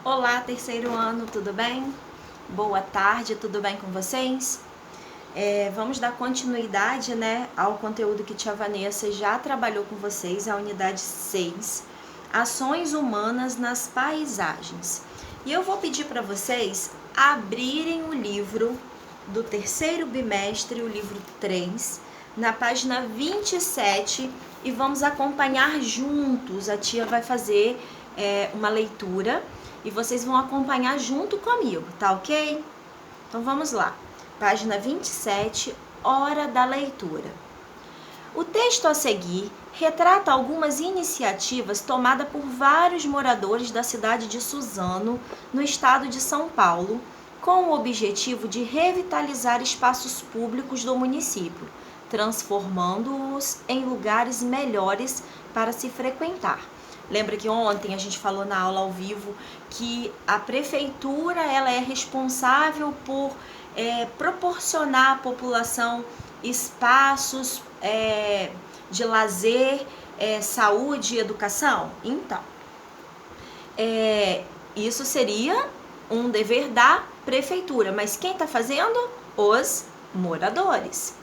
Olá, terceiro ano, tudo bem? Boa tarde, tudo bem com vocês? Vamos dar continuidade, ao conteúdo que tia Vanessa já trabalhou com vocês, a unidade 6, Ações Humanas nas Paisagens. E eu vou pedir para vocês abrirem o livro do terceiro bimestre, o livro 3, na página 27, e vamos acompanhar juntos. A tia vai fazer uma leitura e vocês vão acompanhar junto comigo, tá ok? Então vamos lá. Página 27, hora da leitura. O texto a seguir retrata algumas iniciativas tomadas por vários moradores da cidade de Suzano, no estado de São Paulo, com o objetivo de revitalizar espaços públicos do município, transformando-os em lugares melhores para se frequentar. Lembra que ontem a gente falou na aula ao vivo que a prefeitura ela é responsável por proporcionar à população espaços de lazer, saúde e educação? Então, isso seria um dever da prefeitura, mas quem está fazendo? Os moradores.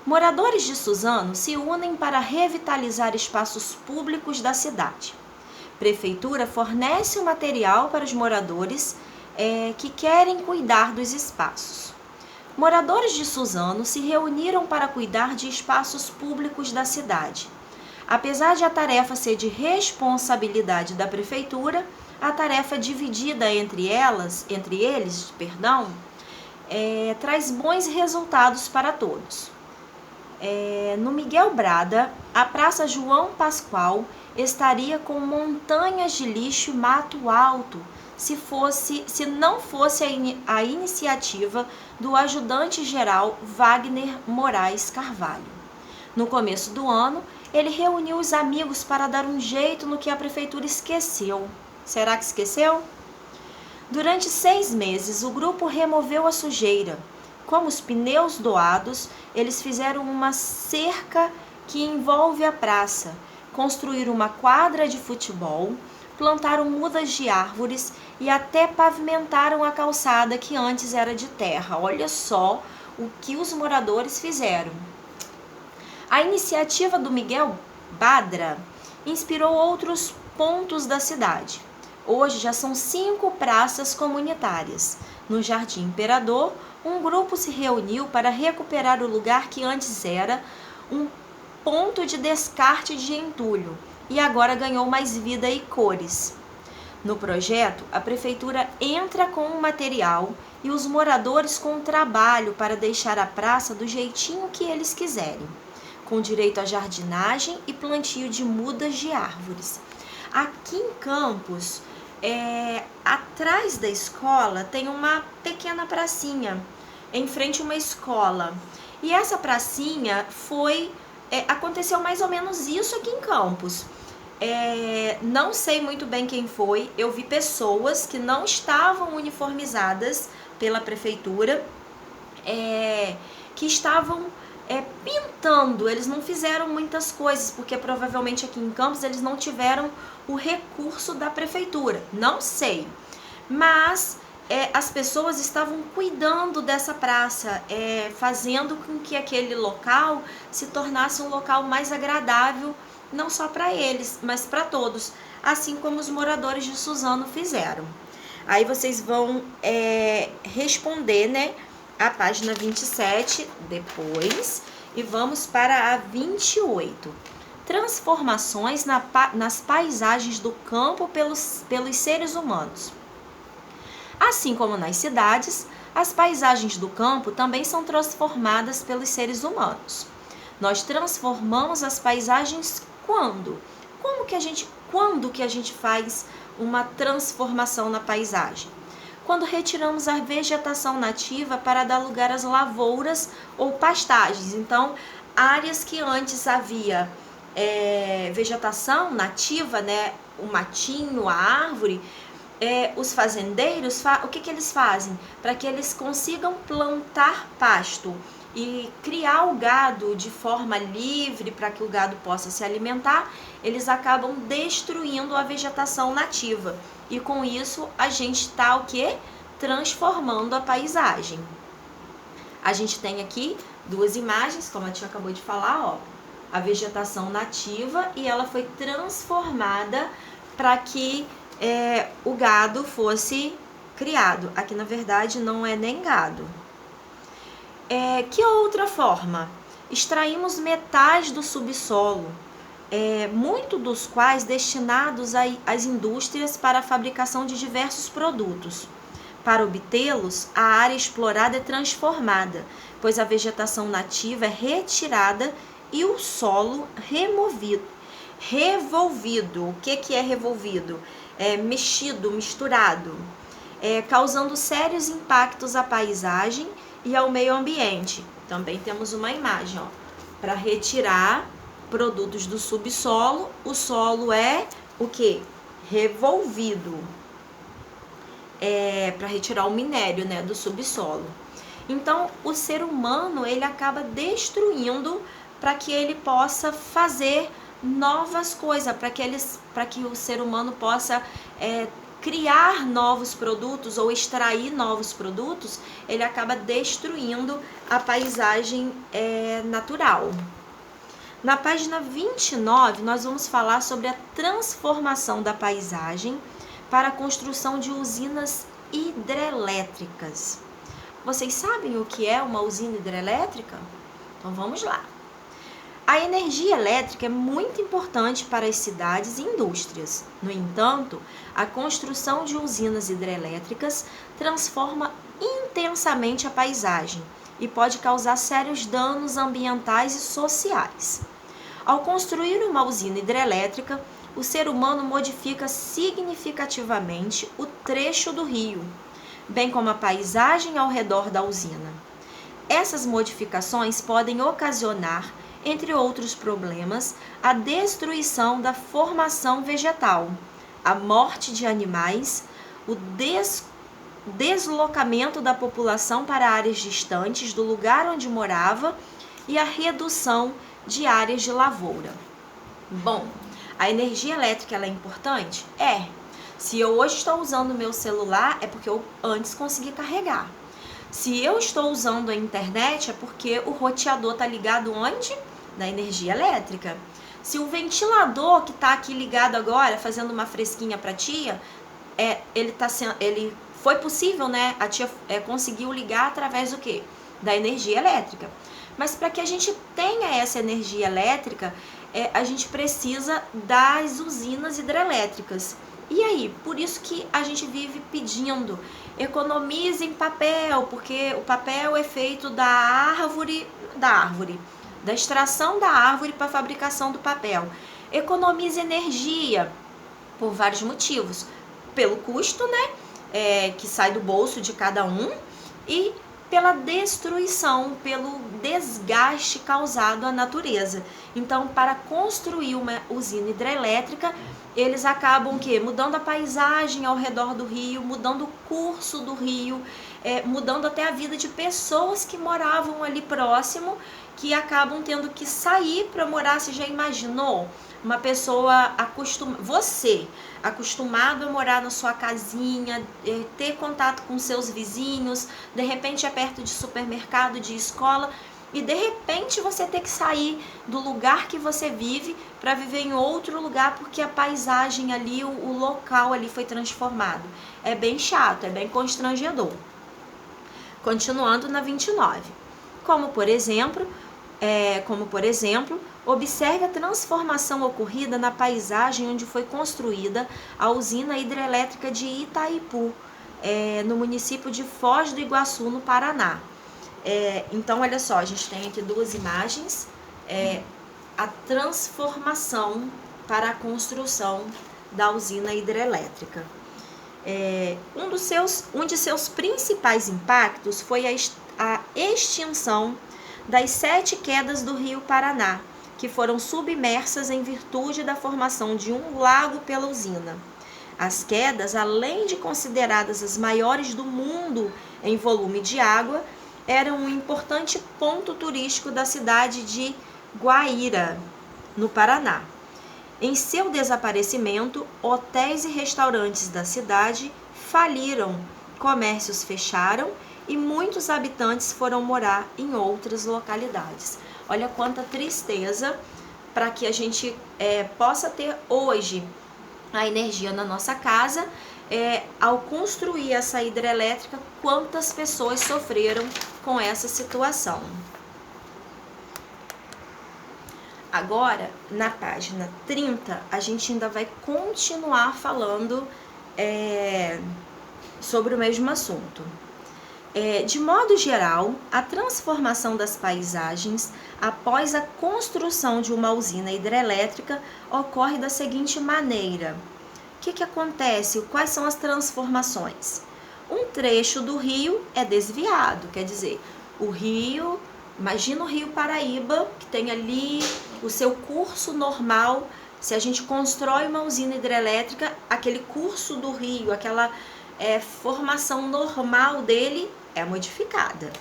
Moradores de Suzano se unem para revitalizar espaços públicos da cidade. Prefeitura fornece o material para os moradores que querem cuidar dos espaços. Moradores de Suzano se reuniram para cuidar de espaços públicos da cidade. Apesar de a tarefa ser de responsabilidade da prefeitura, a tarefa dividida entre eles, traz bons resultados para todos. No Miguel Brada, a Praça João Pascoal estaria com montanhas de lixo e mato alto se não fosse a iniciativa do ajudante-geral Wagner Moraes Carvalho. No começo do ano, ele reuniu os amigos para dar um jeito no que a prefeitura esqueceu. Será que esqueceu? Durante 6 meses, o grupo removeu a sujeira. Como os pneus doados, eles fizeram uma cerca que envolve a praça, construíram uma quadra de futebol, plantaram mudas de árvores e até pavimentaram a calçada que antes era de terra. Olha só o que os moradores fizeram. A iniciativa do Miguel Badra inspirou outros pontos da cidade. Hoje já são 5 praças comunitárias. No Jardim Imperador, um grupo se reuniu para recuperar o lugar que antes era um ponto de descarte de entulho e agora ganhou mais vida e cores. No projeto, a prefeitura entra com o material e os moradores com o trabalho para deixar a praça do jeitinho que eles quiserem, com direito à jardinagem e plantio de mudas de árvores. Aqui em Campos, atrás da escola tem uma pequena pracinha, em frente a uma escola. E essa pracinha aconteceu mais ou menos isso aqui em Campos. Não sei muito bem quem foi, eu vi pessoas que não estavam uniformizadas pela prefeitura, que estavam pintando. Eles não fizeram muitas coisas, porque provavelmente aqui em Campos eles não tiveram o recurso da prefeitura, não sei. Mas as pessoas estavam cuidando dessa praça, fazendo com que aquele local se tornasse um local mais agradável, não só para eles, mas para todos, assim como os moradores de Suzano fizeram. Aí vocês vão responder, a página 27 depois, e vamos para a 28. Transformações nas paisagens do campo pelos seres humanos. Assim como nas cidades, as paisagens do campo também são transformadas pelos seres humanos. Nós transformamos as paisagens quando? Quando que a gente faz uma transformação na paisagem? Quando retiramos a vegetação nativa para dar lugar às lavouras ou pastagens. Então, áreas que antes havia vegetação nativa, o matinho, a árvore, os fazendeiros, o que eles fazem? Para que eles consigam plantar pasto e criar o gado de forma livre para que o gado possa se alimentar, eles acabam destruindo a vegetação nativa. E com isso a gente está o quê? Transformando a paisagem. A gente tem aqui duas imagens, como a tia acabou de falar, ó, a vegetação nativa, e ela foi transformada para que o gado fosse criado. Aqui na verdade não é nem gado. Que outra forma? Extraímos metais do subsolo, muito dos quais destinados às indústrias para a fabricação de diversos produtos. Para obtê-los, a área explorada é transformada, pois a vegetação nativa é retirada e o solo revolvido. O que é revolvido? Mexido, misturado, causando sérios impactos à paisagem e ao meio ambiente. Também temos uma imagem, para retirar produtos do subsolo. O solo é o que? Revolvido. Para retirar o minério, né, do subsolo. Então, o ser humano, ele acaba destruindo para que ele possa fazer novas coisas, para que o ser humano possa criar novos produtos ou extrair novos produtos, ele acaba destruindo a paisagem natural. Na página 29, nós vamos falar sobre a transformação da paisagem para a construção de usinas hidrelétricas. Vocês sabem o que é uma usina hidrelétrica? Então vamos lá. A energia elétrica é muito importante para as cidades e indústrias. No entanto, a construção de usinas hidrelétricas transforma intensamente a paisagem e pode causar sérios danos ambientais e sociais. Ao construir uma usina hidrelétrica, o ser humano modifica significativamente o trecho do rio, bem como a paisagem ao redor da usina. Essas modificações podem ocasionar, entre outros problemas, a destruição da formação vegetal, a morte de animais, o deslocamento da população para áreas distantes do lugar onde morava e a redução de áreas de lavoura. Bom, a energia elétrica ela é importante? Se eu hoje estou usando o meu celular, é porque eu antes consegui carregar. Se eu estou usando a internet, é porque o roteador está ligado onde? Na energia elétrica. Se o ventilador que está aqui ligado agora, fazendo uma fresquinha para a tia, ele foi possível, né? A tia conseguiu ligar através do quê? Da energia elétrica. Mas para que a gente tenha essa energia elétrica, a gente precisa das usinas hidrelétricas. E aí, por isso que a gente vive pedindo, economizem papel, porque o papel é feito da extração da árvore para a fabricação do papel. Economize energia, por vários motivos. Pelo custo, né, que sai do bolso de cada um, e pela destruição, pelo desgaste causado à natureza. Então, para construir uma usina hidrelétrica, eles acabam mudando a paisagem ao redor do rio, mudando o curso do rio, mudando até a vida de pessoas que moravam ali próximo, que acabam tendo que sair para morar. Você já imaginou? Uma pessoa acostumado a morar na sua casinha, ter contato com seus vizinhos, de repente é perto de supermercado, de escola, e de repente você ter que sair do lugar que você vive para viver em outro lugar porque a paisagem ali, o local ali foi transformado. É bem chato, é bem constrangedor. Continuando na 29. Como por exemplo, observe a transformação ocorrida na paisagem onde foi construída a usina hidrelétrica de Itaipu, no município de Foz do Iguaçu, no Paraná. Então, olha só, a gente tem aqui duas imagens, a transformação para a construção da usina hidrelétrica. Um de seus principais impactos foi a extinção das 7 quedas do rio Paraná, que foram submersas em virtude da formação de um lago pela usina. As quedas, além de consideradas as maiores do mundo em volume de água, era um importante ponto turístico da cidade de Guaíra, no Paraná. Em seu desaparecimento, hotéis e restaurantes da cidade faliram, comércios fecharam e muitos habitantes foram morar em outras localidades. Olha quanta tristeza, para que a gente possa ter hoje a energia na nossa casa. Ao construir essa hidrelétrica, quantas pessoas sofreram com essa situação. Agora, na página 30, a gente ainda vai continuar falando sobre o mesmo assunto. De modo geral, a transformação das paisagens após a construção de uma usina hidrelétrica ocorre da seguinte maneira. O que acontece? Quais são as transformações? Um trecho do rio é desviado, quer dizer, o rio, imagina o Rio Paraíba, que tem ali o seu curso normal. Se a gente constrói uma usina hidrelétrica, aquele curso do rio, aquela formação normal dele é modificada.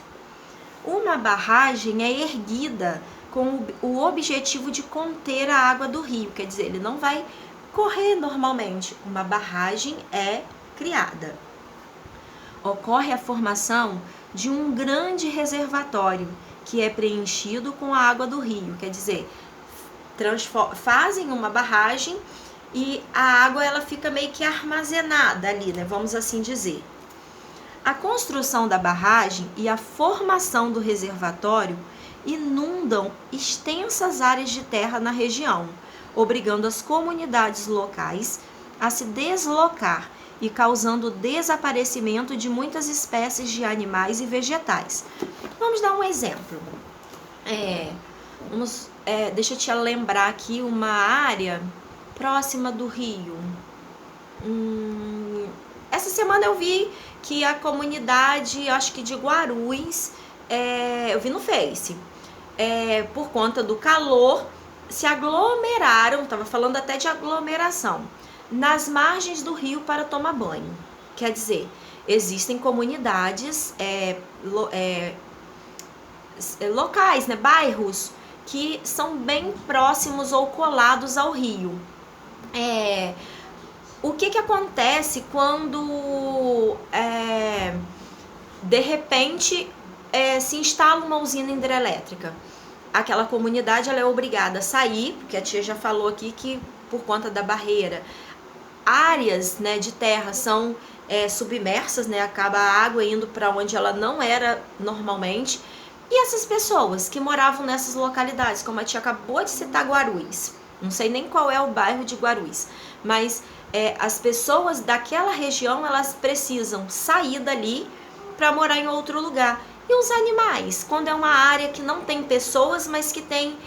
Uma barragem é erguida com o objetivo de conter a água do rio, quer dizer, ele não vai correr normalmente. Uma barragem é criada. Ocorre a formação de um grande reservatório, que é preenchido com a água do rio, quer dizer, fazem uma barragem e a água ela fica meio que armazenada ali, né? Vamos assim dizer. A construção da barragem e a formação do reservatório inundam extensas áreas de terra na região, obrigando as comunidades locais a se deslocar e causando o desaparecimento de muitas espécies de animais e vegetais. Vamos dar um exemplo. Deixa eu te lembrar aqui uma área próxima do rio. Essa semana eu vi que a comunidade, acho que de Guarulhos, eu vi no Face, por conta do calor, se aglomeraram, estava falando até de aglomeração, nas margens do rio para tomar banho. Quer dizer, existem comunidades locais, né, bairros, que são bem próximos ou colados ao rio. O que acontece quando, de repente, se instala uma usina hidrelétrica? Aquela comunidade ela é obrigada a sair, porque a tia já falou aqui que por conta da barreira, áreas, né, de terra são submersas, né, acaba a água indo para onde ela não era normalmente. E essas pessoas que moravam nessas localidades, como a tia acabou de citar Guarulhos, não sei nem qual é o bairro de Guarulhos, mas as pessoas daquela região, elas precisam sair dali para morar em outro lugar. E os animais, quando é uma área que não tem pessoas, mas que tem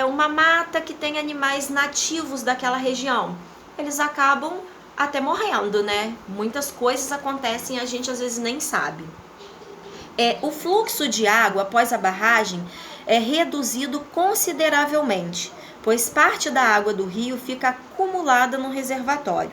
uma mata, que tem animais nativos daquela região, eles acabam até morrendo, né? Muitas coisas acontecem e a gente às vezes nem sabe. O fluxo de água após a barragem é reduzido consideravelmente, pois parte da água do rio fica acumulada no reservatório.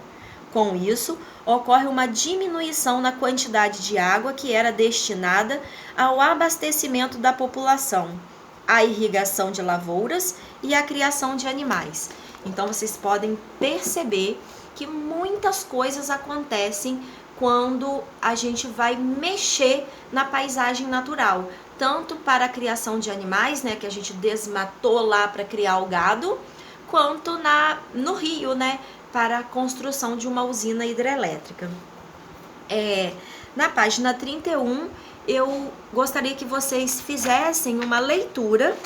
Com isso, ocorre uma diminuição na quantidade de água que era destinada ao abastecimento da população, à irrigação de lavouras e à criação de animais. Então, vocês podem perceber que muitas coisas acontecem quando a gente vai mexer na paisagem natural, tanto para a criação de animais, né, que a gente desmatou lá para criar o gado, quanto no rio, né, para a construção de uma usina hidrelétrica. Na página 31, eu gostaria que vocês fizessem uma leitura.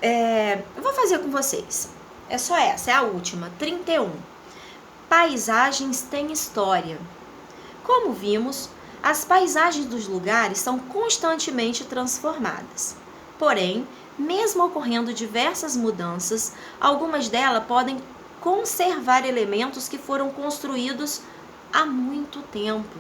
Eu vou fazer com vocês. É só essa, é a última, 31. Paisagens têm história. Como vimos, as paisagens dos lugares são constantemente transformadas. Porém, mesmo ocorrendo diversas mudanças, algumas delas podem conservar elementos que foram construídos há muito tempo.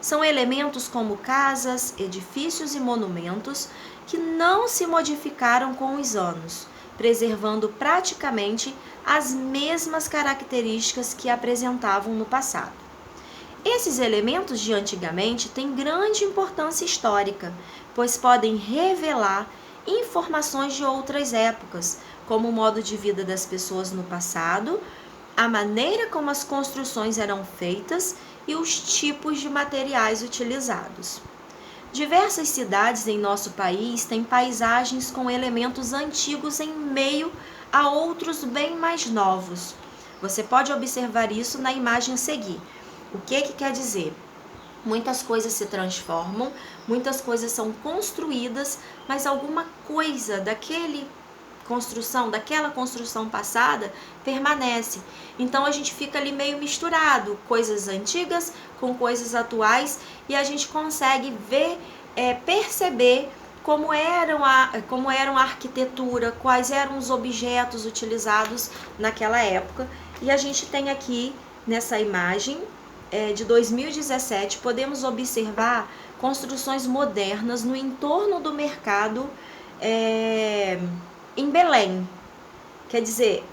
São elementos como casas, edifícios e monumentos que não se modificaram com os anos, preservando praticamente as mesmas características que apresentavam no passado. Esses elementos de antigamente têm grande importância histórica, pois podem revelar informações de outras épocas, como o modo de vida das pessoas no passado, a maneira como as construções eram feitas e os tipos de materiais utilizados. Diversas cidades em nosso país têm paisagens com elementos antigos em meio a outros bem mais novos. Você pode observar isso na imagem a seguir. O que quer dizer? Muitas coisas se transformam, muitas coisas são construídas, mas alguma coisa daquela construção passada permanece. Então a gente fica ali meio misturado, coisas antigas com coisas atuais, e a gente consegue ver, perceber como eram a arquitetura, quais eram os objetos utilizados naquela época. E a gente tem aqui nessa imagem de 2017, podemos observar construções modernas no entorno do mercado em Belém. Quer dizer,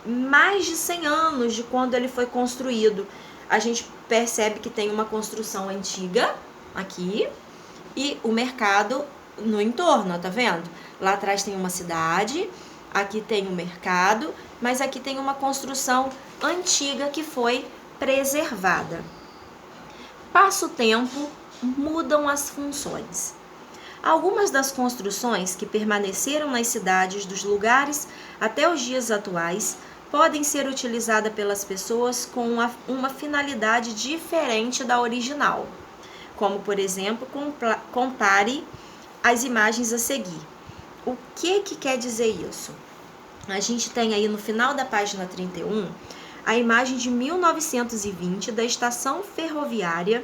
mais de 100 anos de quando ele foi construído. A gente percebe que tem uma construção antiga aqui e o mercado no entorno, tá vendo? Lá atrás tem uma cidade, aqui tem um mercado, mas aqui tem uma construção antiga que foi preservada. Passa o tempo, mudam as funções. Algumas das construções que permaneceram nas cidades dos lugares até os dias atuais podem ser utilizadas pelas pessoas com uma finalidade diferente da original, como, por exemplo, compare as imagens a seguir. O que quer dizer isso? A gente tem aí no final da página 31 a imagem de 1920 da estação ferroviária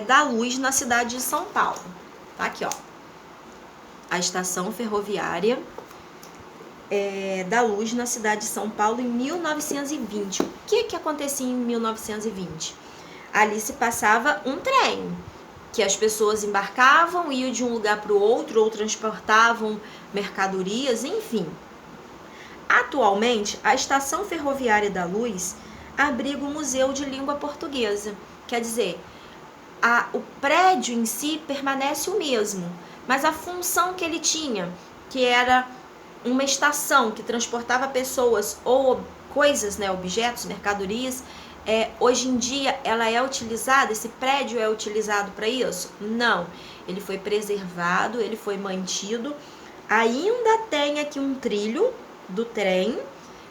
da Luz na cidade de São Paulo. Tá aqui, ó. A estação ferroviária da Luz na cidade de São Paulo em 1920. O que acontecia em 1920? Ali se passava um trem, que as pessoas embarcavam, iam de um lugar para o outro, ou transportavam mercadorias, enfim. Atualmente, a Estação Ferroviária da Luz abriga o Museu de Língua Portuguesa. Quer dizer, o prédio em si permanece o mesmo, mas a função que ele tinha, que era uma estação que transportava pessoas ou coisas, objetos, mercadorias, hoje em dia ela é utilizada, esse prédio é utilizado para isso? Não, ele foi preservado, ele foi mantido, ainda tem aqui um trilho do trem,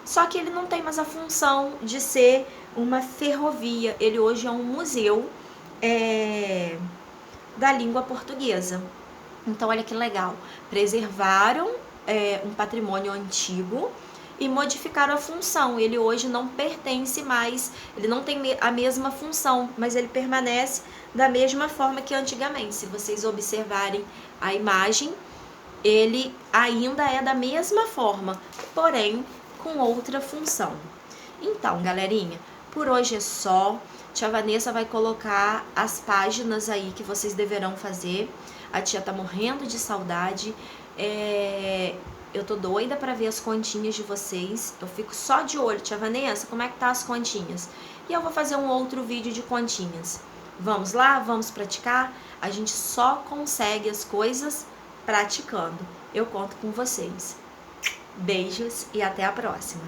só que ele não tem mais a função de ser uma ferrovia, ele hoje é um museu da língua portuguesa. Então olha que legal, preservaram um patrimônio antigo e modificaram a função. Ele hoje não pertence mais, ele não tem a mesma função, mas ele permanece da mesma forma que antigamente. Se vocês observarem a imagem, ele ainda é da mesma forma, porém com outra função. Então, galerinha, por hoje é só. Tia Vanessa vai colocar as páginas aí que vocês deverão fazer. A tia tá morrendo de saudade. Eu tô doida pra ver as continhas de vocês. Eu fico só de olho, tia Vanessa, como é que tá as continhas? E eu vou fazer um outro vídeo de continhas. Vamos lá? Vamos praticar? A gente só consegue as coisas praticando. Eu conto com vocês. Beijos e até a próxima.